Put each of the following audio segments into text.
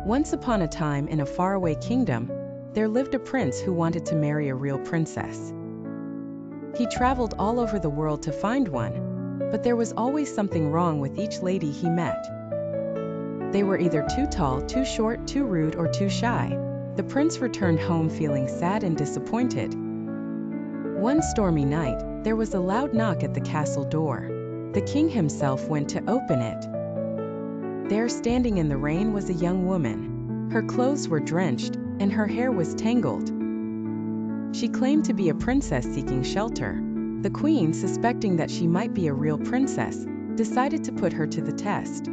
Once upon a time in a faraway kingdom, there lived a prince who wanted to marry a real princess. He traveled all over the world to find one, but there was always something wrong with each lady he met. They were either too tall, too short, too rude, or too shy. The prince returned home feeling sad and disappointed. One stormy night, there was a loud knock at the castle door. The king himself went to open it. There, standing in the rain, was a young woman. Her clothes were drenched, and her hair was tangled. She claimed to be a princess seeking shelter. The queen, suspecting that she might be a real princess, decided to put her to the test.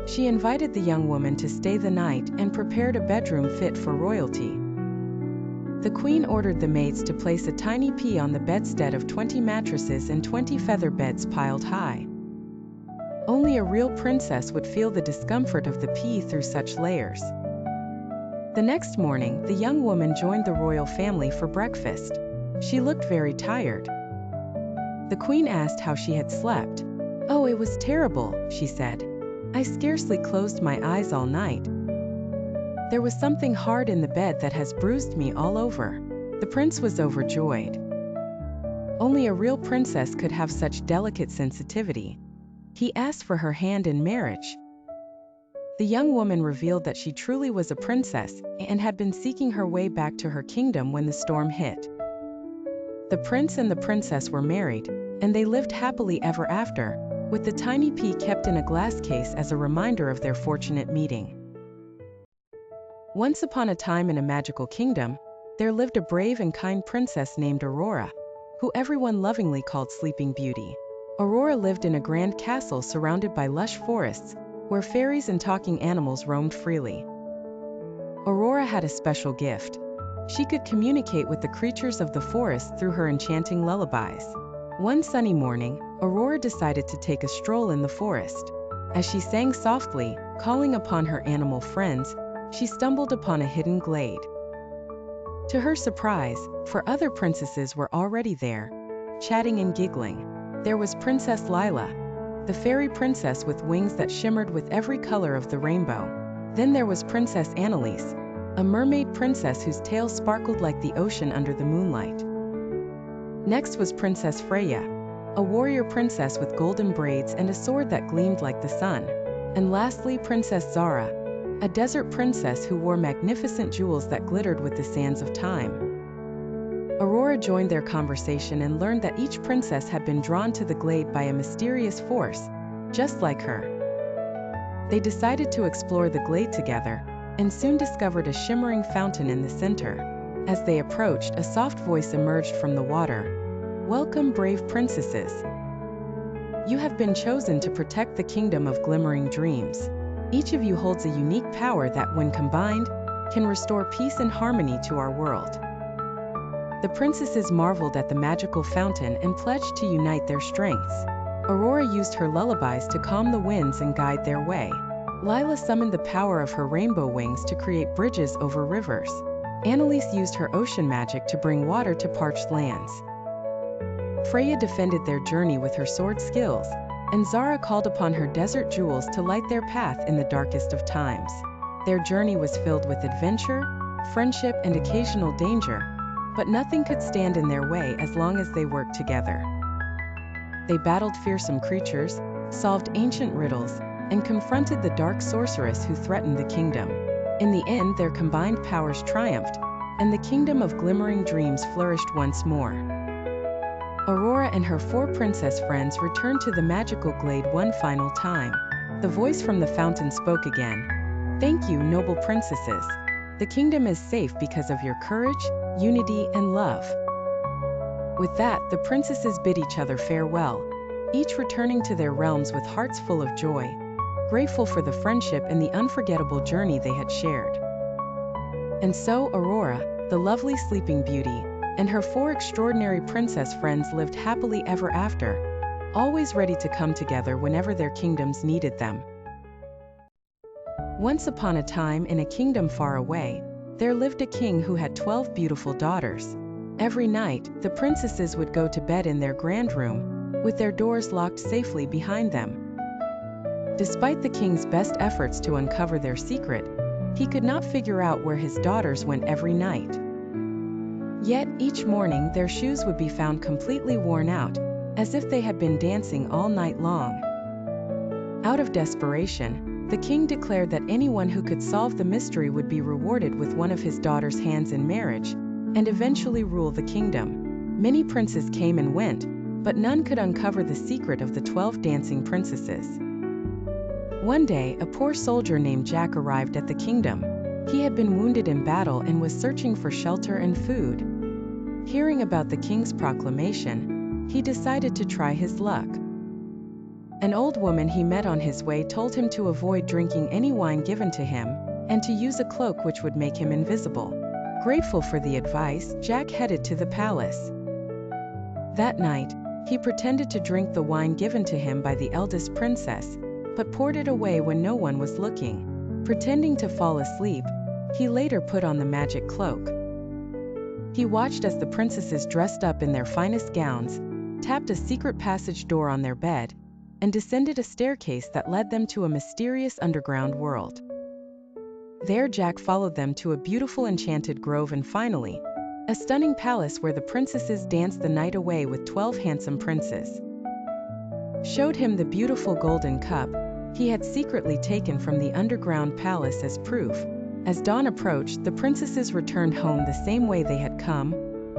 She invited the young woman to stay the night and prepared a bedroom fit for royalty. The queen ordered the maids to place a tiny pea on the bedstead of 20 mattresses and 20 feather beds piled high. Only a real princess would feel the discomfort of the pea through such layers. The next morning, the young woman joined the royal family for breakfast. She looked very tired. The queen asked how she had slept. "Oh, it was terrible," she said. "I scarcely closed my eyes all night. There was something hard in the bed that has bruised me all over." The prince was overjoyed. Only a real princess could have such delicate sensitivity. He asked for her hand in marriage. The young woman revealed that she truly was a princess and had been seeking her way back to her kingdom when the storm hit. The prince and the princess were married, and they lived happily ever after, with the tiny pea kept in a glass case as a reminder of their fortunate meeting. Once upon a time in a magical kingdom, there lived a brave and kind princess named Aurora, who everyone lovingly called Sleeping Beauty. Aurora lived in a grand castle surrounded by lush forests, where fairies and talking animals roamed freely. Aurora had a special gift. She could communicate with the creatures of the forest through her enchanting lullabies. One sunny morning, Aurora decided to take a stroll in the forest. As she sang softly, calling upon her animal friends, she stumbled upon a hidden glade. To her surprise, four other princesses were already there, chatting and giggling. There was Princess Lila, the fairy princess with wings that shimmered with every color of the rainbow. Then there was Princess Annalise, a mermaid princess whose tail sparkled like the ocean under the moonlight. Next was Princess Freya, a warrior princess with golden braids and a sword that gleamed like the sun. And lastly, Princess Zara, a desert princess who wore magnificent jewels that glittered with the sands of time. Aurora joined their conversation and learned that each princess had been drawn to the glade by a mysterious force, just like her. They decided to explore the glade together, and soon discovered a shimmering fountain in the center. As they approached, a soft voice emerged from the water. "Welcome, brave princesses. You have been chosen to protect the kingdom of glimmering dreams. Each of you holds a unique power that, when combined, can restore peace and harmony to our world." The princesses marveled at the magical fountain and pledged to unite their strengths. Aurora used her lullabies to calm the winds and guide their way. Lila summoned the power of her rainbow wings to create bridges over rivers. Annalise used her ocean magic to bring water to parched lands. Freya defended their journey with her sword skills, and Zara called upon her desert jewels to light their path in the darkest of times. Their journey was filled with adventure, friendship, and occasional danger, but nothing could stand in their way as long as they worked together. They battled fearsome creatures, solved ancient riddles, and confronted the dark sorceress who threatened the kingdom. In the end, their combined powers triumphed, and the kingdom of glimmering dreams flourished once more. Aurora and her four princess friends returned to the magical glade one final time. The voice from the fountain spoke again. "Thank you, noble princesses. The kingdom is safe because of your courage, unity, and love." With that, the princesses bid each other farewell, each returning to their realms with hearts full of joy, grateful for the friendship and the unforgettable journey they had shared. And so Aurora, the lovely Sleeping Beauty, and her four extraordinary princess friends lived happily ever after, always ready to come together whenever their kingdoms needed them. Once upon a time in a kingdom far away, there lived a king who had 12 beautiful daughters. Every night, the princesses would go to bed in their grand room, with their doors locked safely behind them. Despite the king's best efforts to uncover their secret, he could not figure out where his daughters went every night. Yet, each morning their shoes would be found completely worn out, as if they had been dancing all night long. Out of desperation, the king declared that anyone who could solve the mystery would be rewarded with one of his daughter's hands in marriage, and eventually rule the kingdom. Many princes came and went, but none could uncover the secret of the 12 dancing princesses. One day, a poor soldier named Jack arrived at the kingdom. He had been wounded in battle and was searching for shelter and food. Hearing about the king's proclamation, he decided to try his luck. An old woman he met on his way told him to avoid drinking any wine given to him, and to use a cloak which would make him invisible. Grateful for the advice, Jack headed to the palace. That night, he pretended to drink the wine given to him by the eldest princess, but poured it away when no one was looking. Pretending to fall asleep, he later put on the magic cloak. He watched as the princesses dressed up in their finest gowns, tapped a secret passage door on their bed, and descended a staircase that led them to a mysterious underground world. There Jack followed them to a beautiful enchanted grove and finally, a stunning palace where the princesses danced the night away with 12 handsome princes. Showed him the beautiful golden cup he had secretly taken from the underground palace as proof. As dawn approached, the princesses returned home the same way they had come,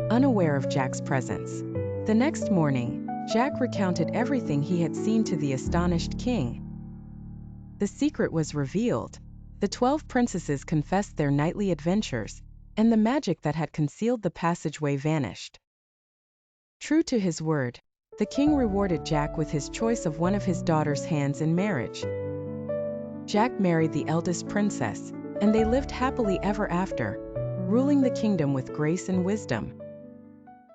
unaware of Jack's presence. The next morning, Jack recounted everything he had seen to the astonished king. The secret was revealed. The 12 princesses confessed their nightly adventures, and the magic that had concealed the passageway vanished. True to his word, the king rewarded Jack with his choice of one of his daughter's hands in marriage. Jack married the eldest princess, and they lived happily ever after, ruling the kingdom with grace and wisdom.